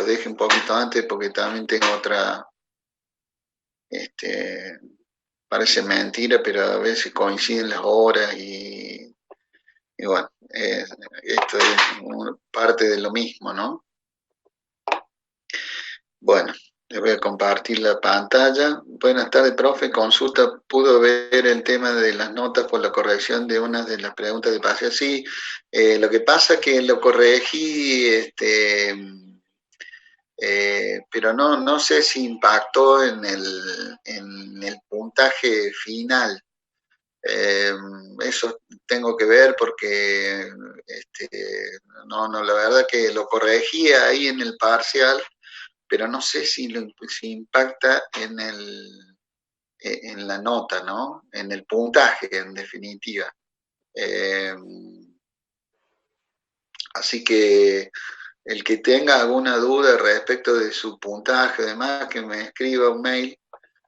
deje un poquito antes porque también tengo otra, parece mentira, pero a veces coinciden las horas y bueno, esto es parte de lo mismo, ¿no? Bueno, les voy a compartir la pantalla. Buenas tardes, profe. Consulta, ¿pudo ver el tema de las notas por la corrección de una de las preguntas de parcial? Sí, lo que pasa es que lo corregí, pero no sé si impactó en el puntaje final. Eh, Eso tengo que ver porque la verdad que lo corregí ahí en el parcial, pero no sé si impacta en la nota, ¿no? En el puntaje, en definitiva. Eh, Así que el que tenga alguna duda respecto de su puntaje, además, que me escriba un mail,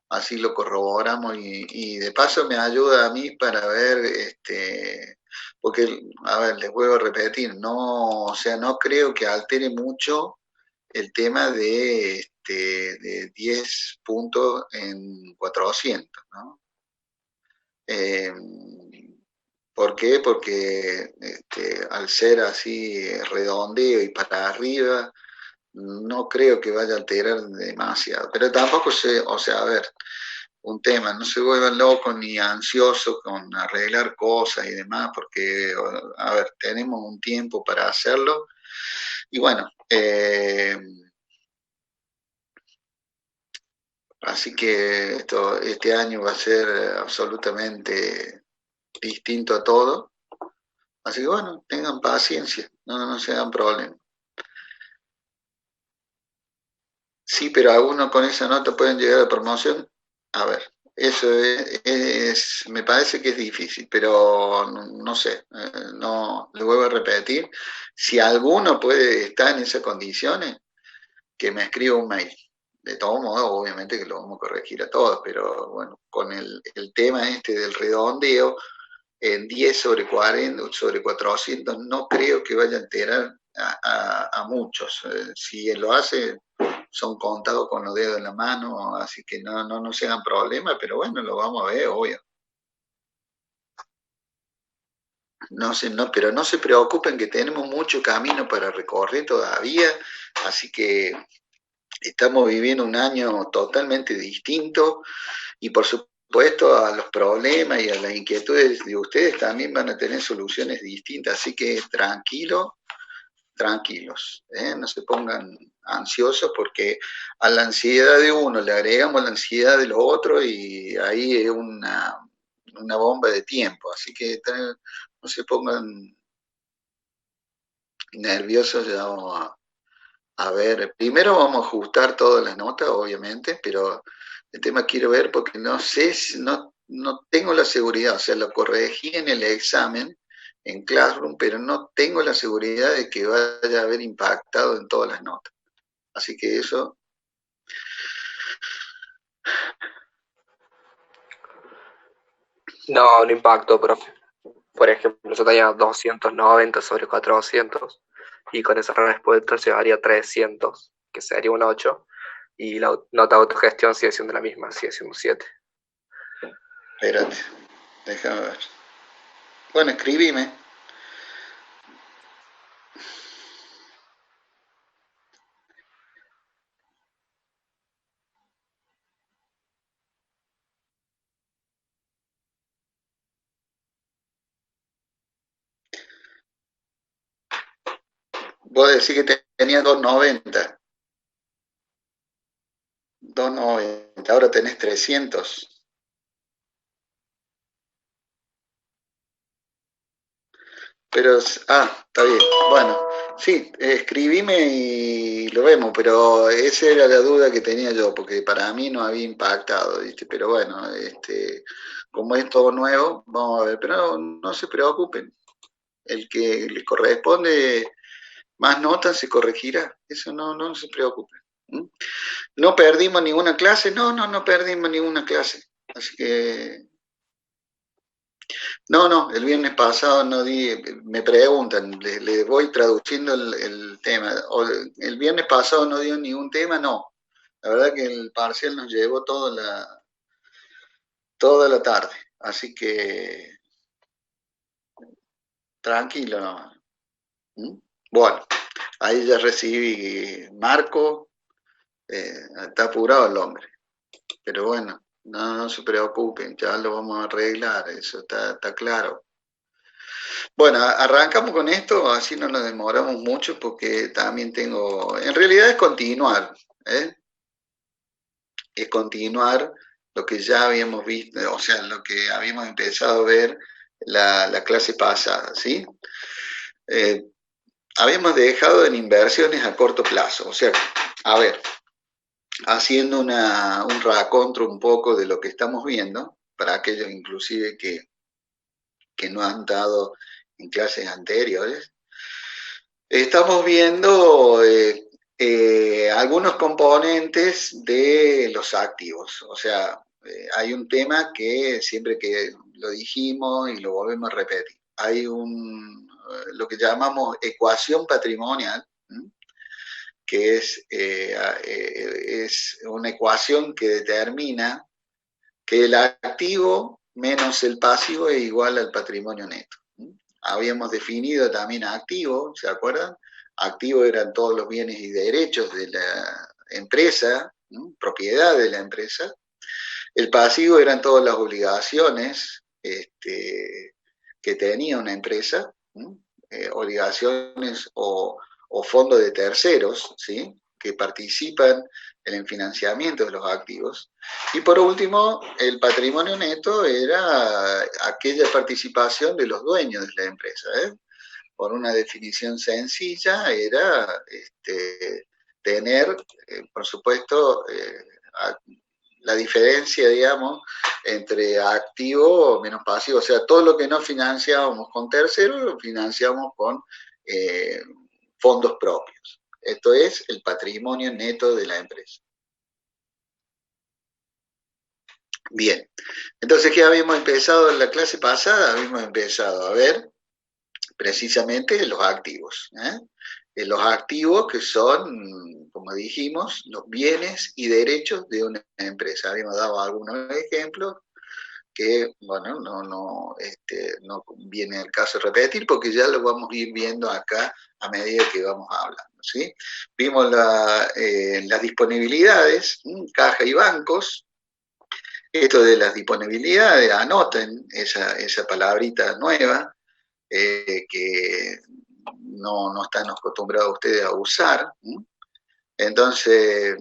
así lo corroboramos y de paso me ayuda a mí para ver, porque, a ver, les vuelvo a repetir, no, o sea, no creo que altere mucho el tema de 10 puntos en 400, ¿no? Eh, ¿Por qué? Porque al ser así redondeo y para arriba, no creo que vaya a alterar demasiado. Pero tampoco sé, o sea, a ver, un tema, no se vuelvan locos ni ansiosos con arreglar cosas y demás, porque, a ver, tenemos un tiempo para hacerlo. Y bueno, así que este año va a ser absolutamente distinto a todo. Así que bueno, tengan paciencia, no se hagan problemas. Sí, pero algunos con esa nota pueden llegar a promoción. A ver, eso me parece que es difícil, pero no sé, no, le vuelvo a repetir, si alguno puede estar en esas condiciones, que me escriba un mail. De todos modos, obviamente que lo vamos a corregir a todos, pero bueno, con el tema del redondeo, en 10 sobre 40, sobre 400, no creo que vaya a enterar a muchos. Si lo hace, son contados con los dedos en la mano, así que no se hagan problemas, pero bueno, lo vamos a ver, obvio. Pero no se preocupen que tenemos mucho camino para recorrer todavía, así que estamos viviendo un año totalmente distinto y por supuesto a los problemas y a las inquietudes de ustedes también van a tener soluciones distintas, así que tranquilos, no se pongan ansiosos porque a la ansiedad de uno le agregamos la ansiedad de los otros y ahí es una bomba de tiempo, así que no se pongan nerviosos, ya vamos a ver, primero vamos a ajustar todas las notas, obviamente, pero el tema quiero ver porque no sé, no tengo la seguridad, o sea, lo corregí en el examen, en Classroom, pero no tengo la seguridad de que vaya a haber impactado en todas las notas. Así que eso, No, no impactó, profe. Por ejemplo, yo tenía 290 sobre 400 y con esa respuesta llevaría 300, que sería un 8, y la nota de autogestión sigue siendo la misma, sigue siendo un 7. espérate, déjame ver. Bueno, escribime. Vos decís que tenías 290, 290, ahora tenés 300. Pero, está bien. Bueno, sí, escribime y lo vemos, pero esa era la duda que tenía yo, porque para mí no había impactado, ¿viste? Pero bueno, como es todo nuevo, vamos a ver, pero no se preocupen. El que les corresponde más notas se corregirá, eso no se preocupen. ¿Mm? ¿No perdimos ninguna clase? No perdimos ninguna clase. Así que No, el viernes pasado no di, me preguntan, le voy traduciendo el tema. El viernes pasado no dio ningún tema, no. La verdad que el parcial nos llevó toda la tarde, así que tranquilo nomás. ¿Mm? Bueno, ahí ya recibí Marco, está apurado el hombre, pero bueno, no se preocupen, ya lo vamos a arreglar, eso está claro. Bueno, arrancamos con esto, así no nos demoramos mucho porque también tengo, en realidad es continuar, ¿eh? Es continuar lo que ya habíamos visto, o sea, lo que habíamos empezado a ver la clase pasada, ¿sí? Eh, Habíamos dejado en inversiones a corto plazo, o sea, a ver, haciendo un racontro un poco de lo que estamos viendo, para aquellos inclusive que no han dado en clases anteriores. Estamos viendo algunos componentes de los activos, o sea, hay un tema que siempre que lo dijimos y lo volvemos a repetir, hay lo que llamamos ecuación patrimonial, ¿m? Que es una ecuación que determina que el activo menos el pasivo es igual al patrimonio neto. Habíamos definido también activo, ¿se acuerdan? Activo eran todos los bienes y derechos de la empresa, ¿no? Propiedad de la empresa. El pasivo eran todas las obligaciones que tenía una empresa, ¿no? Obligaciones o fondos de terceros, ¿sí? Que participan en el financiamiento de los activos. Y por último, el patrimonio neto era aquella participación de los dueños de la empresa. Por una definición sencilla, era tener, por supuesto, la diferencia, digamos, entre activo menos pasivo. O sea, todo lo que no financiábamos con terceros, lo financiamos con eh, fondos propios. Esto es el patrimonio neto de la empresa. Bien, entonces, ¿qué habíamos empezado en la clase pasada? Habíamos empezado a ver precisamente los activos. Los activos que son, como dijimos, los bienes y derechos de una empresa. Habíamos dado algunos ejemplos que, bueno, no viene el caso de repetir porque ya lo vamos a ir viendo acá a medida que vamos hablando, ¿sí? Vimos las disponibilidades, caja y bancos. Esto de las disponibilidades, anoten esa palabrita nueva que no están acostumbrados ustedes a usar. Entonces,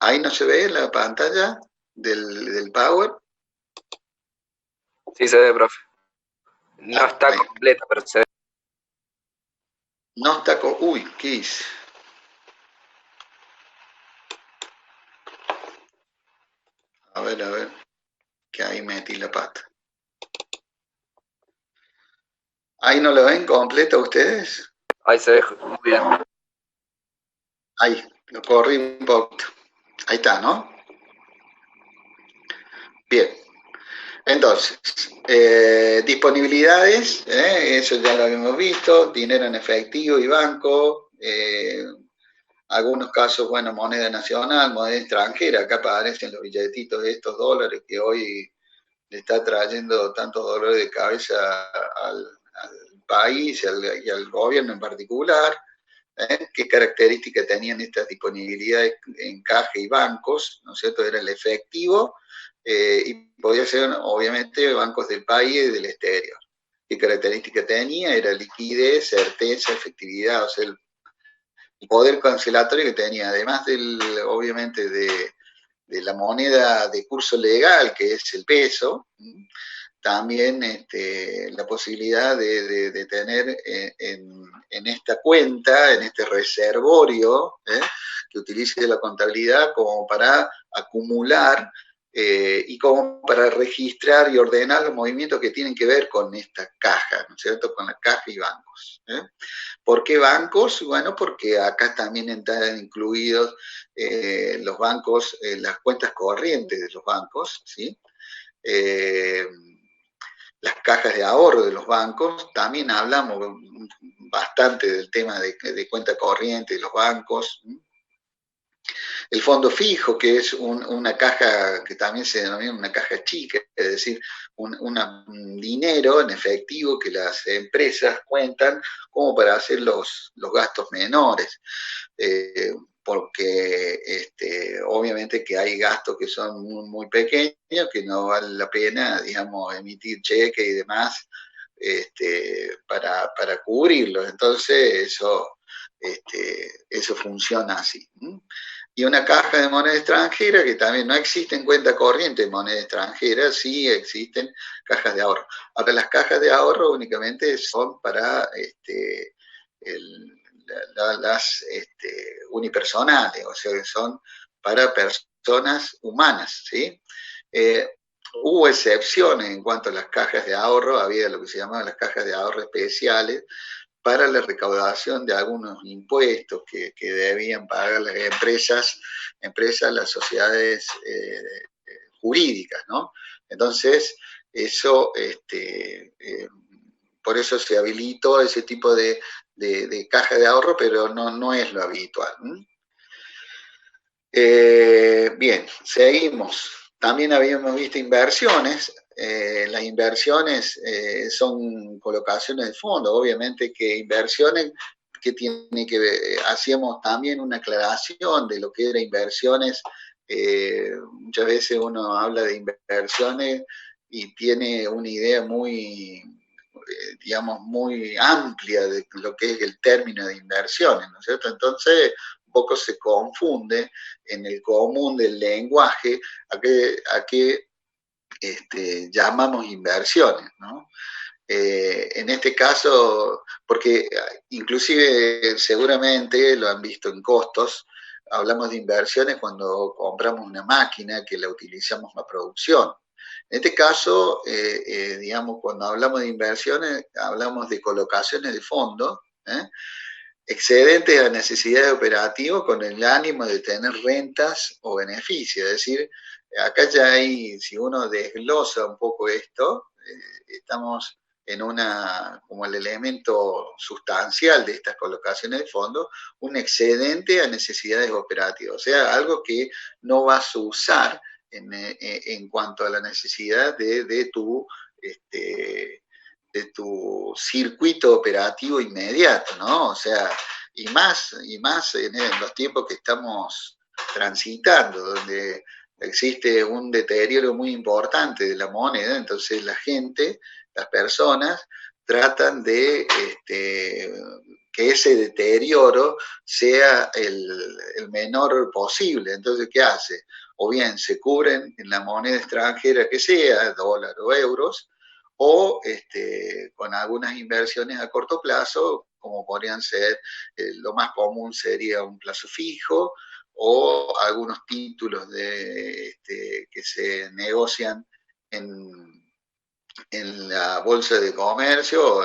ahí no se ve la pantalla del Power. Sí se ve, profe. No está completa, pero se ve. No está con... Uy, ¿qué hice? A ver, que ahí metí la pata. ¿Ahí no lo ven completa ustedes? Ahí se ve muy bien. Ahí, lo corrí un poquito. Ahí está, ¿no? Bien. Entonces, disponibilidades, eso ya lo habíamos visto, dinero en efectivo y banco, algunos casos, bueno, moneda nacional, moneda extranjera, acá aparecen los billetitos de estos dólares que hoy le está trayendo tantos dolores de cabeza al país y al gobierno en particular. ¿Qué características tenían estas disponibilidades en caja y bancos? ¿No es cierto? Era el efectivo y podía ser, obviamente, bancos del país y del exterior. ¿Qué características tenía? Era liquidez, certeza, efectividad, o sea, el poder cancelatorio que tenía, además obviamente de la moneda de curso legal, que es el peso, también la posibilidad de tener en esta cuenta, en este reservorio, que utilice la contabilidad como para acumular y como para registrar y ordenar los movimientos que tienen que ver con esta caja, ¿no es cierto?, con la caja y bancos. ¿Por qué bancos? Bueno, porque acá también están incluidos los bancos, las cuentas corrientes de los bancos, ¿sí? las cajas de ahorro de los bancos, también hablamos bastante del tema de cuenta corriente de los bancos. El fondo fijo, que es una caja que también se denomina una caja chica, es decir, un dinero en efectivo que las empresas cuentan como para hacer los gastos menores. Porque obviamente que hay gastos que son muy, muy pequeños, que no vale la pena, digamos, emitir cheques y demás para cubrirlos. Entonces, eso funciona así. Y una caja de moneda extranjera, que también no existen cuenta corriente de moneda extranjera, sí existen cajas de ahorro. Ahora, las cajas de ahorro únicamente son para las unipersonales, o sea, que son para personas humanas, ¿sí? Hubo excepciones en cuanto a las cajas de ahorro, había lo que se llamaban las cajas de ahorro especiales, para la recaudación de algunos impuestos que debían pagar las empresas las sociedades jurídicas, ¿no? Entonces, eso, por eso se habilitó ese tipo de caja de ahorro, pero no es lo habitual. Bien, seguimos. También habíamos visto inversiones. Las inversiones son colocaciones de fondos. Obviamente que inversiones que tiene que ver, hacíamos también una aclaración de lo que era inversiones. Muchas veces uno habla de inversiones y tiene una idea muy, digamos, muy amplia de lo que es el término de inversiones, ¿no es cierto? Entonces, un poco se confunde en el común del lenguaje a qué llamamos inversiones, ¿no? En este caso, porque inclusive seguramente lo han visto en costos, hablamos de inversiones cuando compramos una máquina que la utilizamos para producción. En este caso, digamos, cuando hablamos de inversiones, hablamos de colocaciones de fondos, excedentes a necesidades operativas con el ánimo de tener rentas o beneficios. Es decir, acá ya hay, si uno desglosa un poco esto, estamos en como el elemento sustancial de estas colocaciones de fondos, un excedente a necesidades operativas, o sea, algo que no vas a usar en cuanto a la necesidad de tu circuito operativo inmediato, ¿no? O sea, y más en los tiempos que estamos transitando, donde existe un deterioro muy importante de la moneda, entonces la gente, las personas, tratan de que ese deterioro sea el menor posible. Entonces, ¿qué hace? O bien se cubren en la moneda extranjera que sea, dólar o euros, o con algunas inversiones a corto plazo, como podrían ser, lo más común sería un plazo fijo, o algunos títulos que se negocian en la bolsa de comercio,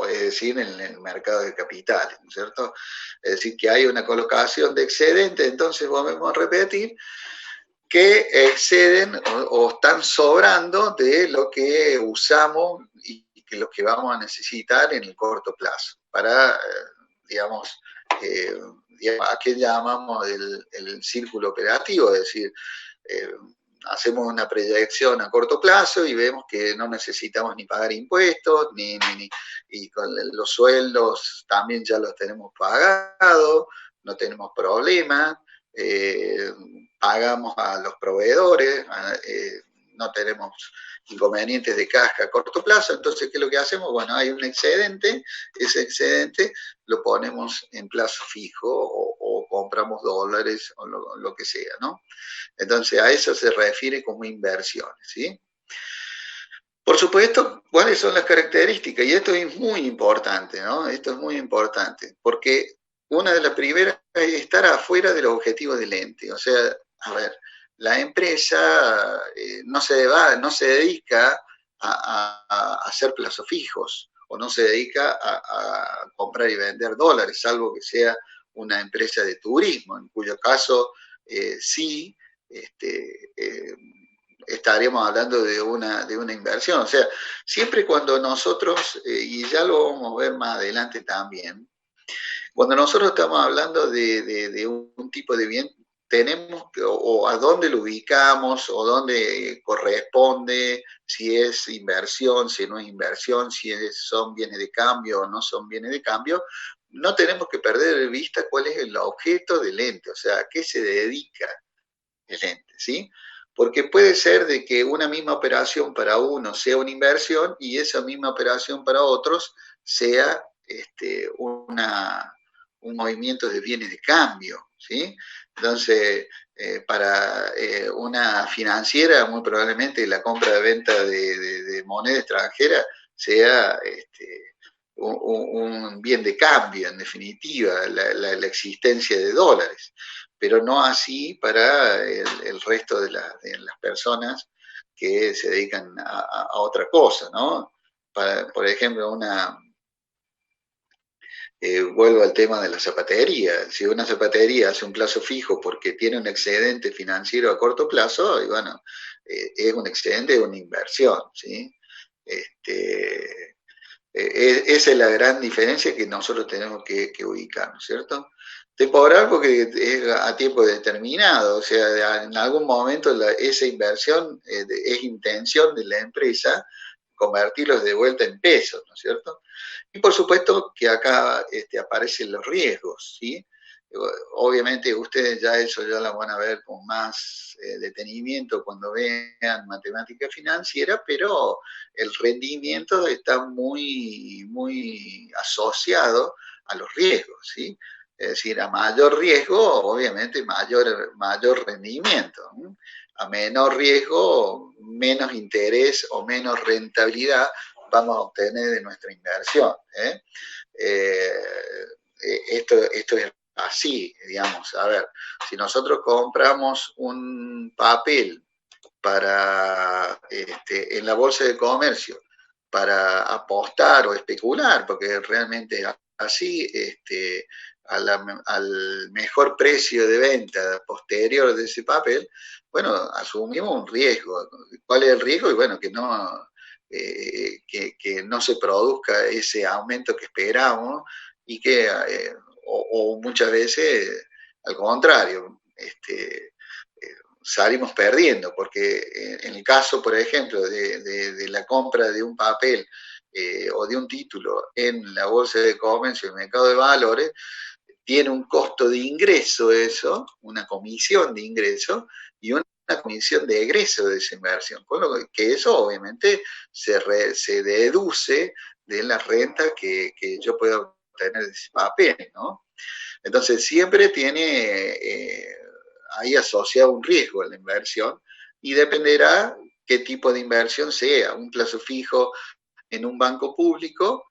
es decir, en el mercado de capitales, ¿no es cierto? Es decir, que hay una colocación de excedente, entonces volvemos a repetir, que exceden o están sobrando de lo que usamos y que lo que vamos a necesitar en el corto plazo para, digamos, ¿a qué llamamos el círculo operativo? Es decir, hacemos una proyección a corto plazo y vemos que no necesitamos ni pagar impuestos, y con los sueldos también ya los tenemos pagados, no tenemos problemas, pagamos a los proveedores, no tenemos inconvenientes de caja a corto plazo. Entonces, ¿qué es lo que hacemos? Bueno, hay un excedente, ese excedente lo ponemos en plazo fijo o compramos dólares o lo que sea, ¿no? Entonces, a eso se refiere como inversiones, ¿sí? Por supuesto, ¿cuáles son las características? Y esto es muy importante, ¿no? Esto es muy importante, porque una de las primeras es estar afuera de los objetivos del ente. O sea, a ver, la empresa no se dedica a hacer plazos fijos, o no se dedica a comprar y vender dólares, salvo que sea una empresa de turismo, en cuyo caso sí, estaríamos hablando de una inversión. O sea, siempre cuando nosotros, y ya lo vamos a ver más adelante también, cuando nosotros estamos hablando de un tipo de bien, tenemos que, o a dónde lo ubicamos, o dónde corresponde, si es inversión, si no es inversión, si son bienes de cambio o no son bienes de cambio, no tenemos que perder de vista cuál es el objeto del ente, o sea, a qué se dedica el ente, ¿sí? Porque puede ser de que una misma operación para uno sea una inversión y esa misma operación para otros sea un movimiento de bienes de cambio, ¿sí? Entonces, para una financiera, muy probablemente la compra de venta de moneda extranjera sea un bien de cambio, en definitiva, la existencia de dólares, pero no así para el resto de las personas que se dedican a otra cosa, ¿no? Por ejemplo, vuelvo al tema de la zapatería. Si una zapatería hace un plazo fijo porque tiene un excedente financiero a corto plazo, y bueno, es un excedente de una inversión, ¿sí? Esa es la gran diferencia que nosotros tenemos que ubicar, ¿no es cierto? Temporal porque es a tiempo determinado, o sea, en algún momento esa inversión es intención de la empresa convertirlos de vuelta en pesos, ¿no es cierto? Y por supuesto que acá aparecen los riesgos, ¿sí? Obviamente ustedes ya eso ya lo van a ver con más detenimiento cuando vean matemática financiera, pero el rendimiento está muy asociado a los riesgos, ¿sí? Es decir, a mayor riesgo, obviamente mayor rendimiento, ¿sí? A menor riesgo, menos interés o menos rentabilidad vamos a obtener de nuestra inversión. Esto es así, digamos. A ver, si nosotros compramos un papel en la bolsa de comercio para apostar o especular, porque realmente así, al mejor precio de venta posterior de ese papel, bueno, asumimos un riesgo. ¿Cuál es el riesgo? Y bueno, que no se produzca ese aumento que esperamos y o muchas veces, al contrario, salimos perdiendo, porque en el caso, por ejemplo, de la compra de un papel o de un título en la bolsa de comercio, el mercado de valores, tiene un costo de ingreso eso, una comisión de ingreso y una comisión de egreso de esa inversión, con lo que eso obviamente se deduce de la renta que yo puedo obtener de ese papel, ¿no? Entonces siempre tiene ahí asociado un riesgo en la inversión y dependerá qué tipo de inversión sea, un plazo fijo en un banco público,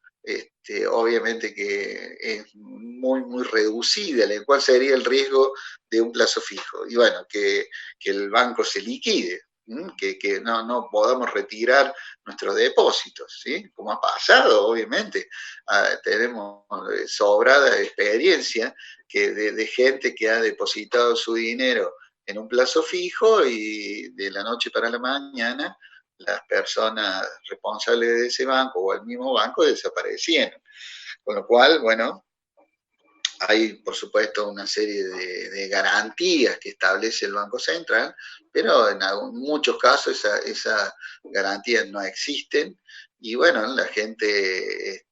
obviamente que es muy reducida, ¿cuál sería el riesgo de un plazo fijo? Y bueno, que el banco se liquide, que no podamos retirar nuestros depósitos, ¿sí? Como ha pasado, obviamente. Tenemos sobrada experiencia de gente que ha depositado su dinero en un plazo fijo y de la noche para la mañana las personas responsables de ese banco o el mismo banco desaparecieron. Con lo cual, bueno, hay por supuesto una serie de garantías que establece el Banco Central, pero en muchos casos esas garantías no existen y bueno, la gente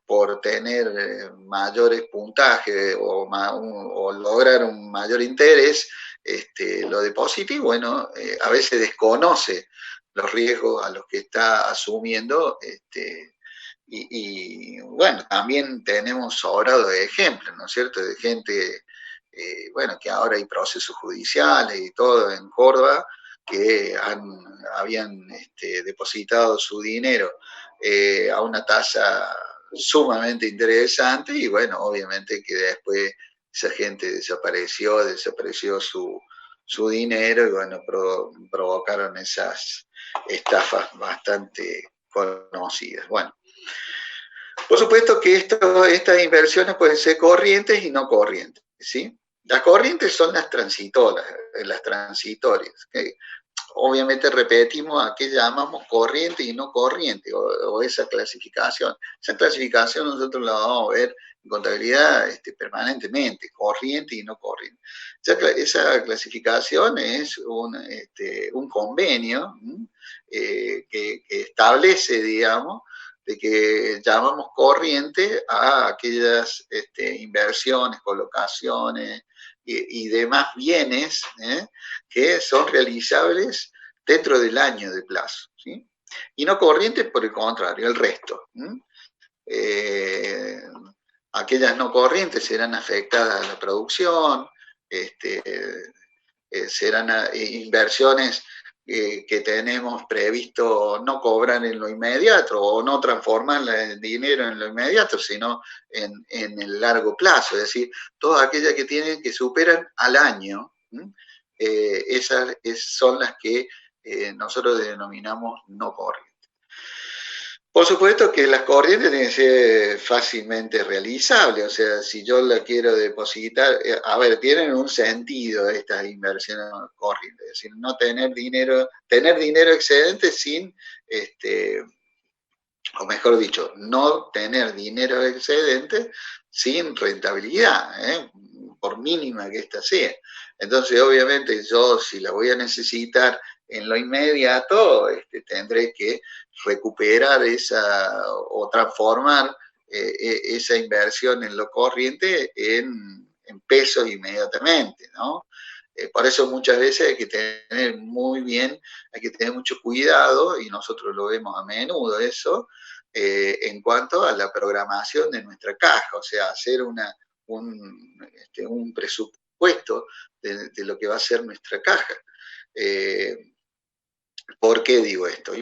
por tener mayores puntajes o lograr un mayor interés, lo deposita y bueno, a veces desconoce los riesgos a los que está asumiendo, bueno, también tenemos sobrado de ejemplos, ¿no es cierto?, de gente, bueno, que ahora hay procesos judiciales y todo en Córdoba, que habían depositado su dinero a una tasa sumamente interesante y bueno, obviamente que después esa gente desapareció su dinero y bueno, provocaron esas estafas bastante conocidas. Bueno, por supuesto que estas inversiones pueden ser corrientes y no corrientes, ¿sí? Las corrientes son las transitorias, ¿okay? obviamente repetimos a qué llamamos corriente y no corriente, o esa clasificación. Esa clasificación nosotros la vamos a ver en contabilidad permanentemente, corriente y no corriente. Esa clasificación es un convenio que establece, digamos, de que llamamos corriente a aquellas inversiones, colocaciones y demás bienes que son realizables dentro del año de plazo. ¿Sí? Y no corrientes, por el contrario, el resto. Eh, aquellas no corrientes serán afectadas a la producción, serán inversiones que tenemos previsto no cobrar en lo inmediato o no transformar el dinero en lo inmediato, sino en el largo plazo, es decir, todas aquellas que tienen que superan al año, esas son las que nosotros denominamos no corrientes. Por supuesto que las corrientes tienen que ser fácilmente realizables, o sea, si yo la quiero depositar, a ver, tienen un sentido estas inversiones corrientes, es decir, no tener dinero excedente sin, o mejor dicho, no tener dinero excedente sin rentabilidad, por mínima que ésta sea. Entonces, obviamente, yo si la voy a necesitar en lo inmediato, tendré que recuperar esa o transformar esa inversión en lo corriente en pesos inmediatamente, ¿no? Por eso muchas veces hay que tener muy bien, hay que tener mucho cuidado, y nosotros lo vemos a menudo eso, en cuanto a la programación de nuestra caja, o sea, hacer un presupuesto de lo que va a ser nuestra caja. ¿Por qué digo esto?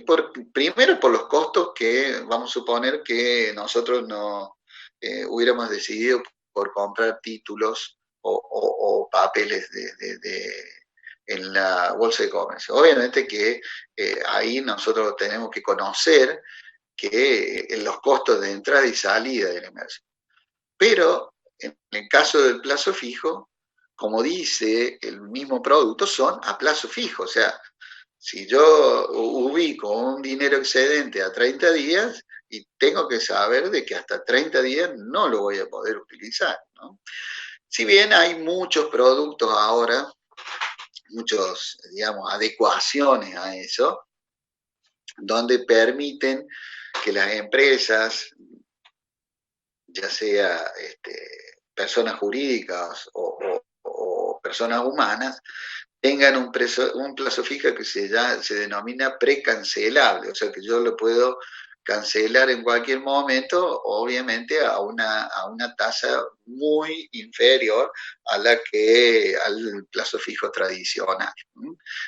Primero por los costos que vamos a suponer que nosotros no hubiéramos decidido por comprar títulos o papeles en la bolsa de comercio. Obviamente que ahí nosotros tenemos que conocer que los costos de entrada y salida de la inversión. Pero en el caso del plazo fijo, como dice el mismo producto, son a plazo fijo, o sea, si yo ubico un dinero excedente a 30 días, y tengo que saber de que hasta 30 días no lo voy a poder utilizar, ¿no? Si bien hay muchos productos ahora, muchos, digamos, adecuaciones a eso, donde permiten que las empresas, ya sea personas jurídicas o personas humanas, tengan un plazo fijo que se denomina precancelable, o sea que yo lo puedo cancelar en cualquier momento, obviamente a una tasa muy inferior a al plazo fijo tradicional.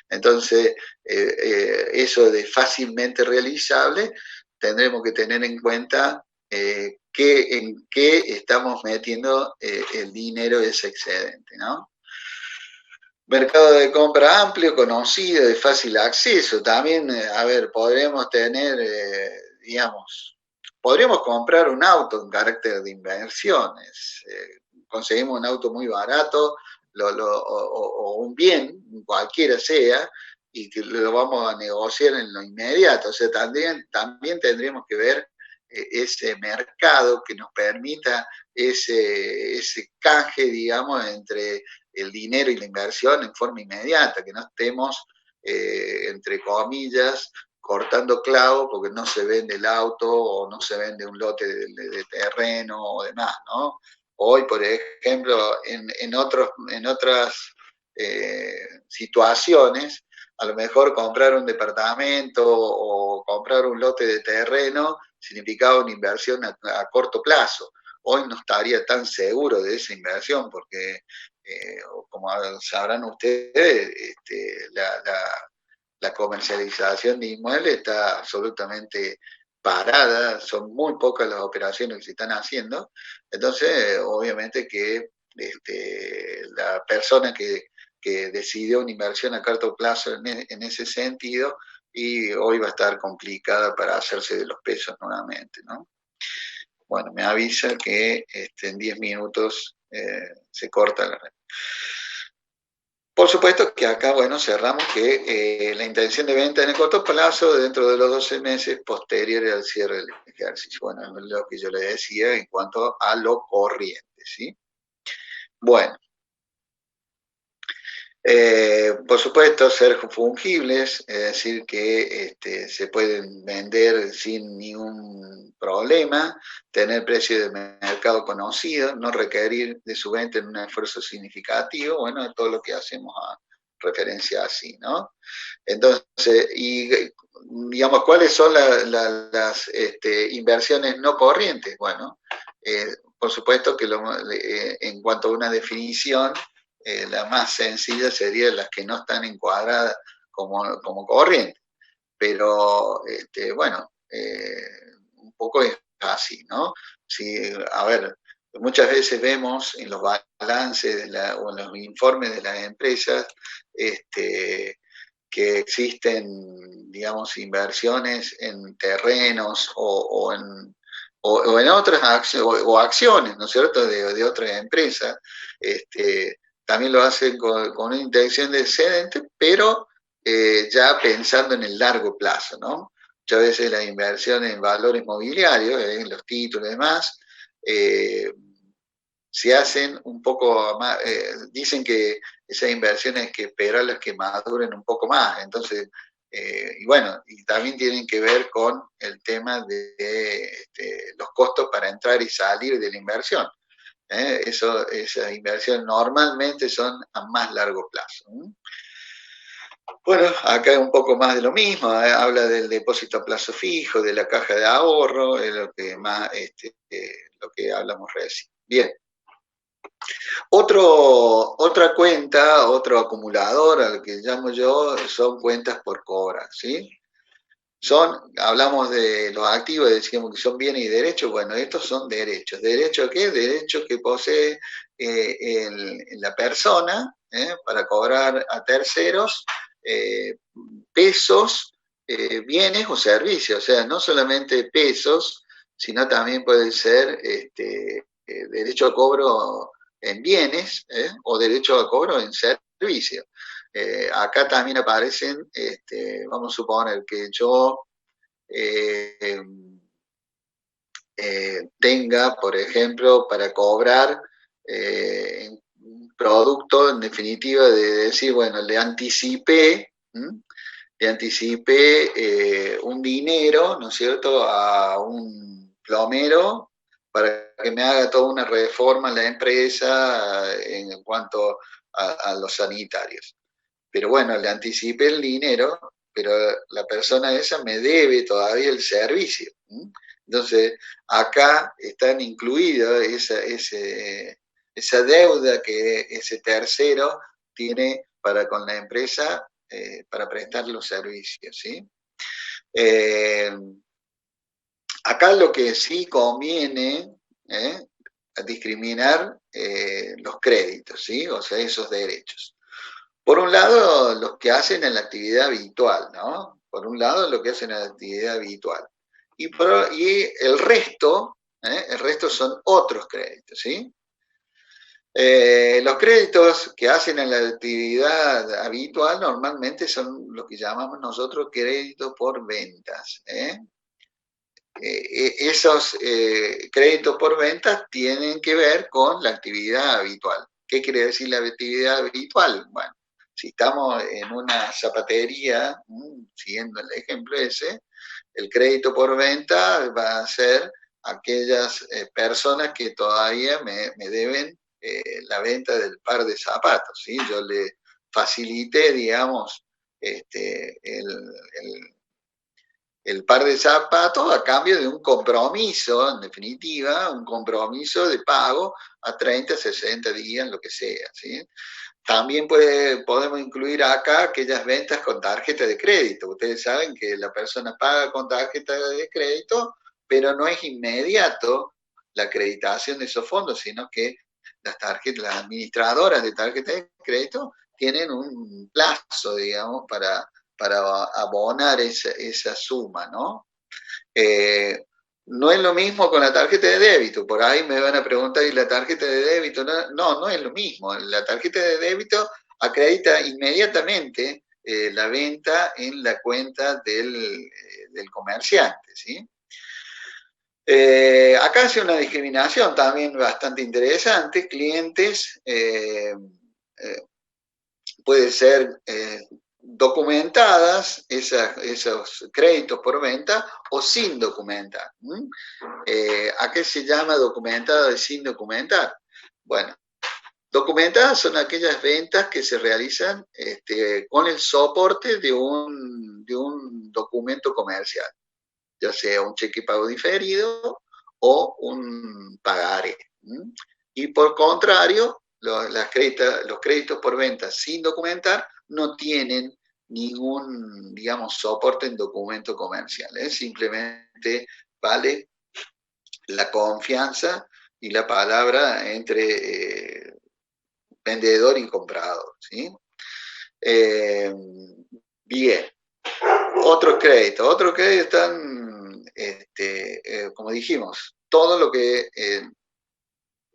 Entonces, eso de fácilmente realizable, tendremos que tener en cuenta en qué estamos metiendo el dinero ese excedente, ¿no? Mercado de compra amplio, conocido, de fácil acceso. También, a ver, podremos tener, podríamos comprar un auto en carácter de inversiones. Conseguimos un auto muy barato o un bien, cualquiera sea, y que lo vamos a negociar en lo inmediato. O sea, también tendríamos que ver ese mercado que nos permita ese canje, digamos, entre el dinero y la inversión en forma inmediata, que no estemos, entre comillas, cortando clavo porque no se vende el auto o no se vende un lote de terreno o demás, ¿no? Hoy, por ejemplo, en otras situaciones, a lo mejor comprar un departamento o comprar un lote de terreno significaba una inversión a corto plazo. Hoy no estaría tan seguro de esa inversión porque, como sabrán ustedes, la comercialización de inmuebles está absolutamente parada, son muy pocas las operaciones que se están haciendo, entonces obviamente que la persona que decidió una inversión a corto plazo en ese sentido, y hoy va a estar complicada para hacerse de los pesos nuevamente, ¿no? Bueno, me avisa que en 10 minutos se corta la red. Por supuesto que acá, bueno, cerramos que la intención de venta en el corto plazo, dentro de los 12 meses posteriores al cierre del ejercicio. Bueno, es lo que yo le decía en cuanto a lo corriente, ¿sí? Bueno, por supuesto, ser fungibles, es decir, que se pueden vender sin ningún problema, tener precio de mercado conocido, no requerir de su venta en un esfuerzo significativo, bueno, es todo lo que hacemos a referencia así, ¿no? Entonces, y digamos, ¿cuáles son las inversiones no corrientes? Bueno, por supuesto que en cuanto a una definición, la más sencilla sería las que no están encuadradas como corrientes. Pero, bueno, un poco es así, ¿no? Si, a ver, muchas veces vemos en los balances o en los informes de las empresas, que existen, digamos, inversiones en terrenos o en otras acciones, ¿no es cierto?, de otras empresas. También lo hacen con una intención de excedente, pero ya pensando en el largo plazo, ¿no? Muchas veces la inversión en valores mobiliarios, en los títulos y demás, se hacen un poco más, dicen que esas inversiones hay que esperarlas que maduren un poco más, entonces, y bueno, y también tienen que ver con el tema de los costos para entrar y salir de la inversión. Esas inversiones normalmente son a más largo plazo. Bueno, acá es un poco más de lo mismo, habla del depósito a plazo fijo, de la caja de ahorro, es lo que más, lo que hablamos recién. Bien. Otra cuenta, otro acumulador, al que llamo yo, son cuentas por cobrar, ¿sí? Hablamos de los activos, decíamos que son bienes y derechos, bueno, estos son derechos. ¿Derechos qué? Derechos que posee la persona para cobrar a terceros pesos, bienes o servicios, o sea, no solamente pesos, sino también puede ser derecho a cobro en bienes o derecho a cobro en servicios. Acá también aparecen, vamos a suponer que yo tenga, por ejemplo, para cobrar un producto, en definitiva, de decir, bueno, le anticipé un dinero, ¿no es cierto?, a un plomero para que me haga toda una reforma en la empresa en cuanto a los sanitarios. Pero bueno, le anticipé el dinero, pero la persona esa me debe todavía el servicio. Entonces, acá están incluidas esa deuda que ese tercero tiene para con la empresa para prestar los servicios, ¿sí? Acá lo que sí conviene discriminar los créditos, ¿sí? O sea, esos derechos. Por un lado, los que hacen en la actividad habitual, ¿no? Por un lado, lo que hacen en la actividad habitual. Y el resto son otros créditos, ¿sí? Los créditos que hacen en la actividad habitual normalmente son lo que llamamos nosotros créditos por ventas. Esos créditos por ventas tienen que ver con la actividad habitual. ¿Qué quiere decir la actividad habitual? Bueno, si estamos en una zapatería, siguiendo el ejemplo ese, el crédito por venta va a ser aquellas personas que todavía me deben la venta del par de zapatos, ¿sí? Yo le facilité, digamos, el par de zapatos a cambio de un compromiso, en definitiva, un compromiso de pago a 30, 60 días, lo que sea, ¿sí? También podemos incluir acá aquellas ventas con tarjeta de crédito. Ustedes saben que la persona paga con tarjeta de crédito, pero no es inmediato la acreditación de esos fondos, sino que las administradoras de tarjeta de crédito tienen un plazo, digamos, para abonar esa suma, ¿no? No es lo mismo con la tarjeta de débito. Por ahí me van a preguntar, ¿y la tarjeta de débito? No, no es lo mismo. La tarjeta de débito acredita inmediatamente la venta en la cuenta del comerciante, ¿sí? Acá hace una discriminación también bastante interesante. Clientes puede ser documentadas esos créditos por venta o sin documentar. ¿A qué se llama documentada y sin documentar? Bueno, documentadas son aquellas ventas que se realizan con el soporte de un documento comercial, ya sea un cheque pago diferido o un pagaré. Y por contrario, los créditos por venta sin documentar no tienen ningún, digamos, soporte en documento comercial. Simplemente vale la confianza y la palabra entre vendedor y comprador, ¿sí? Bien. Otros créditos están, como dijimos, todo lo que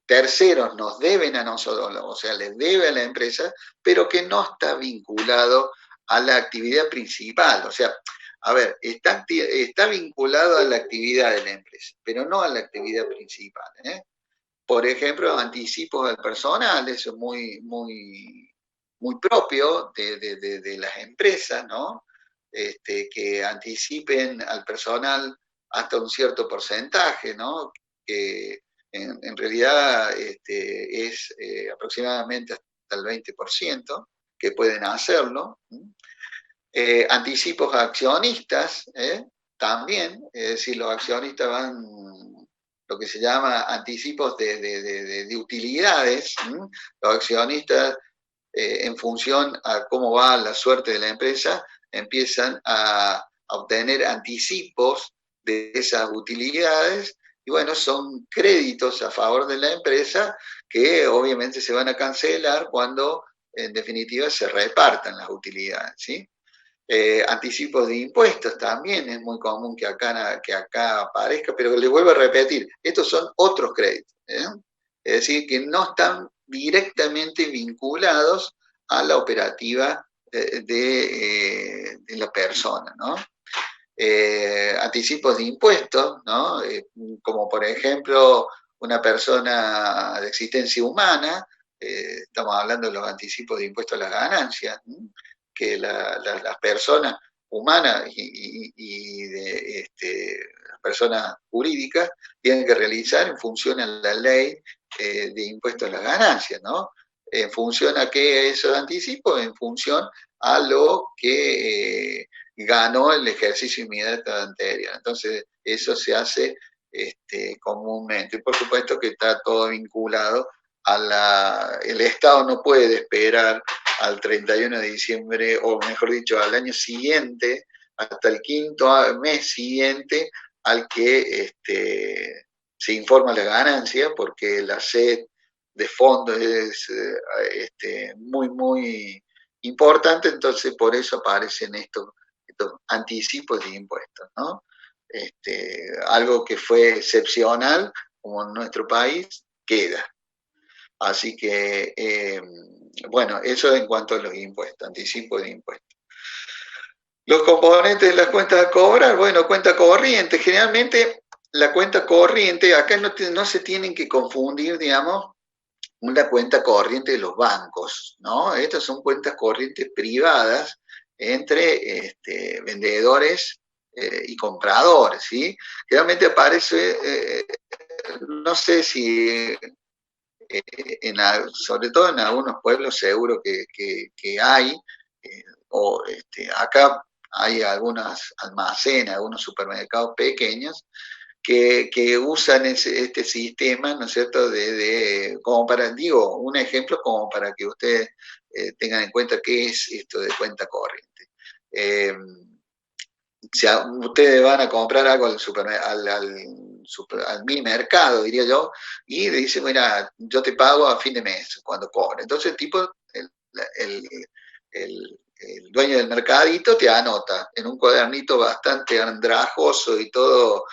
terceros nos deben a nosotros, o sea, les debe a la empresa, pero que no está vinculado a la actividad principal. O sea, a ver, está vinculado a la actividad de la empresa, pero no a la actividad principal. Por ejemplo, anticipos al personal, eso es muy propio de las empresas, ¿no? Que anticipen al personal hasta un cierto porcentaje, ¿no? Que en realidad es aproximadamente hasta el 20% que pueden hacerlo. Anticipos a accionistas, también, es decir, los accionistas van lo que se llama anticipos de utilidades. Los accionistas, en función a cómo va la suerte de la empresa, empiezan a obtener anticipos de esas utilidades, y bueno, son créditos a favor de la empresa que obviamente se van a cancelar cuando en definitiva se repartan las utilidades, ¿sí? Anticipos de impuestos también es muy común que acá aparezca, pero les vuelvo a repetir, estos son otros créditos, es decir, que no están directamente vinculados a la operativa de la persona, ¿no? Anticipos de impuestos, ¿no? Como por ejemplo una persona de existencia humana, estamos hablando de los anticipos de impuestos a las ganancias, que las personas humanas y de las personas jurídicas tienen que realizar en función a la ley de impuestos a las ganancias, ¿no? En función a qué esos anticipos, en función a lo que ganó el ejercicio inmediato anterior. Entonces, eso se hace comúnmente. Y por supuesto que está todo vinculado el Estado no puede esperar al 31 de diciembre, o mejor dicho, al año siguiente, hasta el quinto mes siguiente al que se informa la ganancia, porque la sed de fondos es muy importante. Entonces por eso aparecen estos anticipos de impuestos, ¿no? Algo que fue excepcional, como en nuestro país, queda. Así que, bueno, eso en cuanto a los impuestos, anticipo de impuestos. Los componentes de las cuentas a cobrar, bueno, cuenta corriente. Generalmente la cuenta corriente, acá no se tienen que confundir, digamos, una cuenta corriente de los bancos, ¿no? Estas son cuentas corrientes privadas entre vendedores y compradores, ¿sí? Generalmente aparece, no sé si sobre todo en algunos pueblos seguro que hay, o acá hay algunos almacenes, algunos supermercados pequeños que usan este sistema, ¿no es cierto?, como para, digo, un ejemplo como para que ustedes tengan en cuenta qué es esto de cuenta corriente. Si ustedes van a comprar algo al mini mercado, diría yo, y le dicen, mira, yo te pago a fin de mes cuando cobre. Entonces el tipo, el dueño del mercadito te anota en un cuadernito bastante andrajoso y todo